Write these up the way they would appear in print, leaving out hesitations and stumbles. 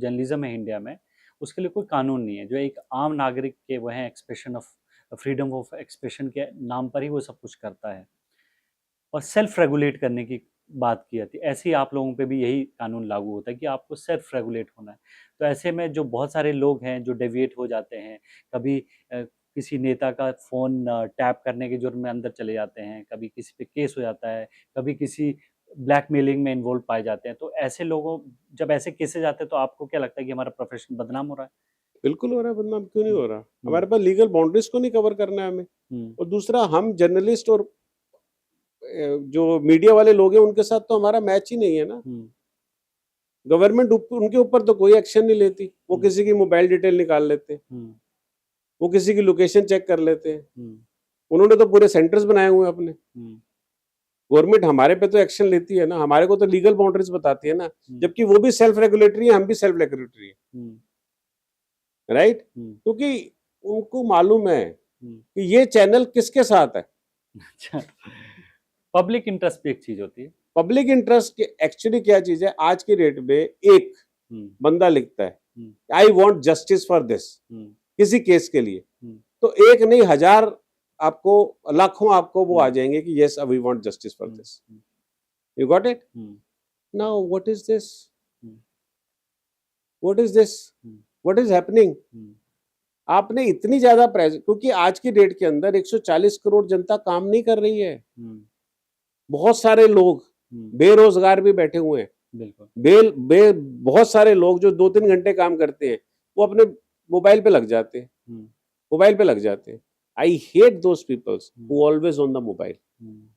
Journalism है India में, उसके लिए कोई कानून नहीं है। जो एक आम नागरिक के वो हैं expression of freedom of expression के नाम पर ही वो सब कुछ करता है और सेल्फ रेगुलेट करने की बात की जाती है। ऐसे ही आप लोगों पे भी यही कानून लागू होता है कि आपको सेल्फ रेगुलेट होना है। तो ऐसे में जो बहुत सारे लोग हैं जो डेविएट हो जाते हैं, कभी किसी नेता का फ़ोन टैप करने के जुर्म में अंदर चले जाते हैं, कभी किसी पे केस हो जाता है, कभी किसी ब्लैकमेलिंग में इन्वॉल्व पाए जाते हैं। तो ऐसे लोगों जब ऐसे केसेज़ आते हैं तो आपको क्या लगता है कि हमारा प्रोफ़ेशन बदनाम हो रहा है? बिल्कुल हो रहा है बदनाम, क्यों नहीं हुँ, हो रहा? हुँ, हमारे पास लीगल बाउंड्रीज को नहीं कवर करना है हमें। हुँ, और दूसरा, हम जर्नलिस्ट और जो मीडिया वाले लोग हैं उनके साथ तो हमारा मैच ही नहीं है ना। हुँ, गवर्नमेंट उनके ऊपर तो कोई एक्शन नहीं लेती। वो हुँ, किसी की मोबाइल डिटेल निकाल लेते हैं, हुँ, वो किसी की लोकेशन चेक कर लेते हैं। हुँ, उन्होंने तो पूरे सेंटर्स बनाए हुए हैं अपने। हुँ, गवर्नमेंट हमारे पे तो एक्शन लेती है ना, हमारे को तो लीगल बाउंड्रीज बताती है ना। हुँ, जबकि वो भी सेल्फ रेगुलेटरी है, हम भी सेल्फ रेगुलेटरी है, हुँ, राइट? हुँ, क्योंकि उनको मालूम है हुँ। कि ये चैनल किसके साथ है। अच्छा, पब्लिक इंटरेस्ट भी एक चीज़ होती है। पब्लिक इंटरेस्ट एक्चुअली क्या चीज है? आज की डेट में एक हुँ, बंदा लिखता है, हुँ, I want justice for this, हुँ, किसी केस के लिए, हुँ, तो एक नहीं, हजार आपको, लाखों आपको वो आ हुँ, जाएंगे कि yes we want justice for hmm, this. Hmm, you got it? Hmm, now what is this? Hmm, what is this? Hmm, what is happening? हुँ, आपने इतनी ज्यादा प्राइस, क्योंकि आज की डेट के अंदर 140 करोड़ जनता काम नहीं कर रही है। हुँ, बहुत सारे लोग हुँ, बेरोजगार भी बैठे हुए हैं। बिल्कुल। बहुत सारे लोग जो 2-3 घंटे काम करते हैं, वो अपने मोबाइल पे लग जाते हैं, हुँ, मोबाइल पे लग जाते हैं। I hate those peoples hmm, who always on the mobile, hmm,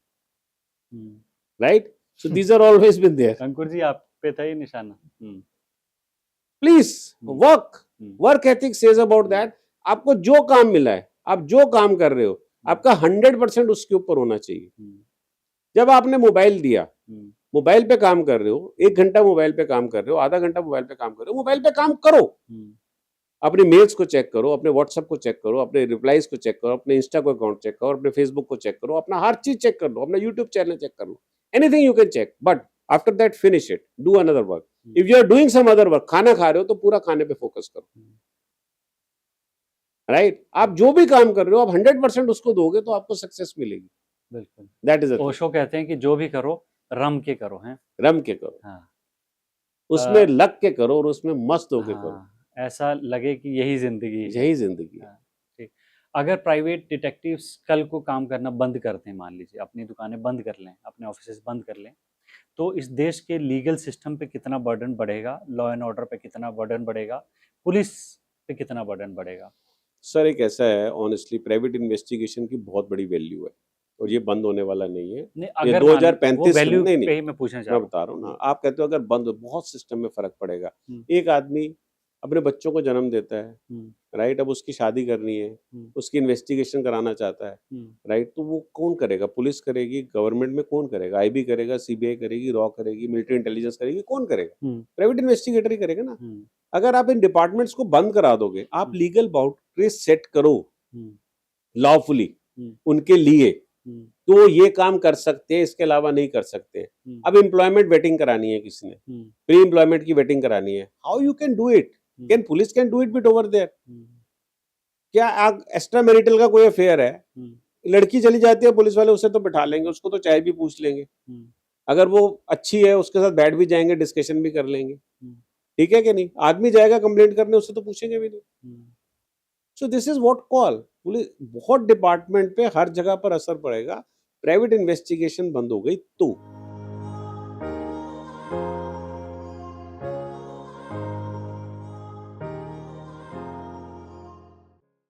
hmm. Right? So these are always been there. Ankur ji आप पे था ये निशाना। हुँ, please hmm, work, hmm, work ethics says about hmm, that. आपको जो काम मिला है, आप जो काम कर रहे हो, हुँ, आपका 100% उसके ऊपर होना चाहिए। हुँ, जब आपने मोबाइल दिया, हुँ, मोबाइल पे काम कर रहे हो, हुँ, 1 घंटा मोबाइल पे काम कर रहे हो, आधा घंटा मोबाइल पे काम कर रहे हो, मोबाइल पे काम करो। हुँ, अपनी मेल्स को चेक करो, अपने व्हाट्सएप को चेक करो, अपने रिप्लाईज को चेक करो, अपने इंस्टा को अकाउंट चेक करो, अपने फेसबुक को चेक करो, अपना हर चीज चेक कर लो, अपना यूट्यूब चैनल चेक कर लो। Anything you can check, but after that finish it, do another work. Hmm, if you are doing some other work, खाना खा रहे हो तो पूरा खाने पे फोकस करो, हुँ, राइट? हुँ, आप जो भी काम कर रहे हो, आप 100% उसको दोगे तो आपको सक्सेस मिलेगी। बिल्कुल। That is a thing. Osho कहते हैं कि जो भी करो, रम के करो, हैं? रम के करो, हाँ। उसमें अ, लग के करो और उसमें मस्त होके करो। हाँ, ऐसा लगे कि यही ज़िंदगी है। यही जिंदगी है। हाँ, ठीक। अगर प्राइवेट डिटेक्टिव्स कल को काम करना बंद कर दें, मान लीजिए, अपनी दुकानें बंद कर लें, अपने ऑफ़िसेज़ बंद कर लें, तो इस देश के लीगल सिस्टम पे कितना बर्डन बढ़ेगा? लॉ एंड ऑर्डर पे कितना बर्डन बढ़ेगा? पुलिस पे कितना बर्डन बढ़ेगा? सर एक ऐसा है, ऑनेस्टली प्राइवेट इन्वेस्टिगेशन की बहुत बड़ी वैल्यू है और हुँ। ये बंद होने वाला नहीं है। नहीं, ये अगर मान वो 2035 वैल्यू नहीं नहीं, पे ही मैं पूछना चाह मैं रहा हूँ। बता रहा हूँ ना, हुँ, आप कहते हो अगर बंद, बहुत सिस्टम में फर्क पड़ेगा। हुँ, एक आदमी अपने बच्चों को जन्म देता है, हुँ, राइट? अब उसकी शादी करनी है, हुँ, उसकी इन्वेस्टिगेशन कराना चाहता है, हुँ, राइट? तो वो कौन करेगा? पुलिस करेगी, गवर्नमेंट में कौन करेगा? आईबी करेगा, सीबीआई करेगी, रॉ करेगी, मिलिट्री इंटेलिजेंस करेगी, कौन करेगा? हुँ, प्राइवेट इन्वेस्टिगेटर ही करेगा ना। हुँ, अगर आप इन डिपार्टमेंट्स को बंद करा दोगे, आप हुँ, लीगल बाउंड्रीज सेट करो हुँ, लॉफुली हुँ, उनके लिए, हुँ, तो ये काम कर सकते हैं, इसके अलावा नहीं कर सकते। हुँ, अब एम्प्लॉयमेंट वेटिंग करानी है किसी ने, हुँ, प्री एम्प्लॉयमेंट की वेटिंग करानी है, how you can do it? Hmm, can police can do it bit over there? हुँ, क्या आप एक्स्ट्रा मैरिटल का कोई अफेयर है, हुँ, लड़की चली जाती है, पुलिस वाले उसे तो बिठा लेंगे, उसको तो चाय भी पूछ लेंगे, हुँ, अगर वो अच्छी है उसके साथ बैठ भी जाएंगे, डिस्कशन भी कर लेंगे, हुँ, ठीक है कि नहीं? आदमी जाएगा कंप्लेंट करने, उससे तो पूछेंगे भी नहीं। हुँ, so this is what call police. बहुत डिपार्टमेंट पे हर जगह पर असर पड़ेगा। प्राइवेट इन्वेस्टिगेशन बंद हो गई तो